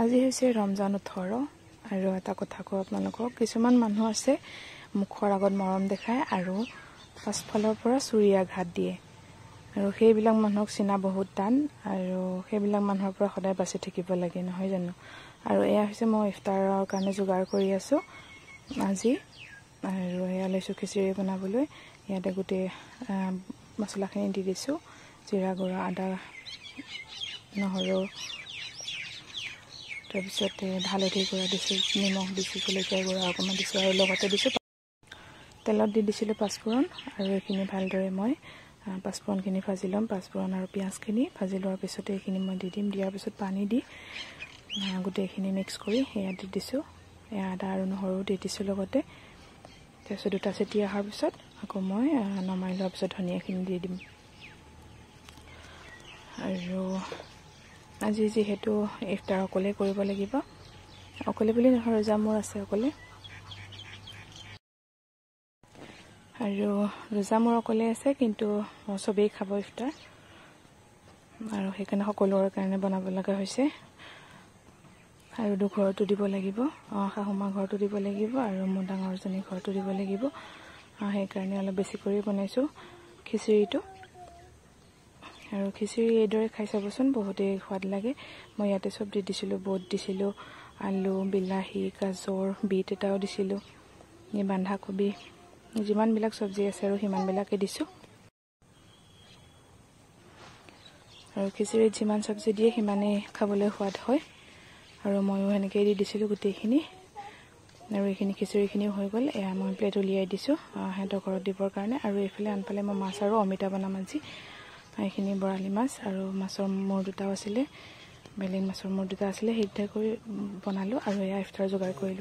আজি হৈছে ৰমজান 18 আৰু এটা কথা কওঁ আপোনালোকক কিছুমান মানুহ আছে মুখৰ আগত মৰম দেখায় আৰু পাছফালৰ পৰা চুৰিয়াঘাত দিয়ে আৰু সেইবিলাক মানুহক চিনা বহুত টান আৰু সেইবিলাক মানুহৰ পৰা সদায় বাচি থাকিব লাগে নহয় জানো আৰু এয়া হৈছে মই ইফতাৰৰ কাৰণে যোগাৰ কৰি আছো আজি আৰু এয়া লৈছো খিচিৰি বনাবলৈ ইয়াতে গোটে মছলাখিনি দি দিছো জিৰা গুড়া আদা নহৰু তাৰপিছতে হালধি গুড়া দিছো নিমখ দিছো জলকীয়া গুড়া অকণমান দিছো আৰু লগতে দিছো তেলত দি দিছিলো পাঁচফোৰণ আৰু এইখিনি ভালদৰে মই পাঁচফোৰণখিনি ভাজি ল'ম পাঁচফোৰণ আৰু পিঁয়াজখিনি ভাজি লোৱাৰ পিছতে এইখিনি মই দি দিম দিয়াৰ পিছত পানী দি গোটেইখিনি মিক্স কৰি এয়া দি দিছো এয়া আদা আৰু নহৰু দি দিছো লগতে তাৰপিছত দুটা চিটি অহাৰ পিছত আকৌ মই নমাই লোৱাৰ পিছত ধনিয়াখিনি দি দিম আৰু আজি যেহেতু ইফতাৰ অকলে কৰিব লাগিব অকলে বুলি নহয় ৰোজা মোৰ আছে অকলে আৰু ৰোজা মোৰ অকলে আছে কিন্তু সবেই খাব ইফতাৰ আৰু সেইকাৰণে সকলোৰে কাৰণে বনাব লগা হৈছে আৰু দুঘৰতো দিব লাগিব শাহুমা ঘৰতো দিব লাগিব আৰু মোৰ ডাঙৰজনী ঘৰতো দিব লাগিব সেইকাৰণে অলপ বেছি কৰি বনাইছো খিচিৰিটো আৰু খিচিৰি এইদৰে খাই চাবচোন বহুতেই সোৱাদ লাগে মই ইয়াতে চব দি দিছিলো বুট দিছিলো আলু বিলাহী গাজৰ বিট এটাও দিছিলো এই বন্ধাকবি যিমানবিলাক চব্জি আছে আৰু সিমানবিলাকে দিছো আৰু খিচিৰিত যিমান চব্জি দিয়ে সিমানেই খাবলৈ সোৱাদ হয় আৰু ময়ো সেনেকৈ দি দিছিলো গোটেইখিনি আৰু এইখিনি খিচিৰিখিনিও হৈ গ'ল এয়া মই প্লেট উলিয়াই দিছো সিহঁতৰ ঘৰত দিবৰ কাৰণে আৰু এইফালে আনফালে মই মাছ আৰু অমিতা বনাম আজি এইখিনি বৰালি মাছ আৰু মাছৰ মূৰ দুটাও আছিলে বেলেগ মাছৰ মূৰ দুটা আছিলে সেইটা কৰি বনালো আৰু এয়া ইফতাৰ যোগাৰ কৰিলো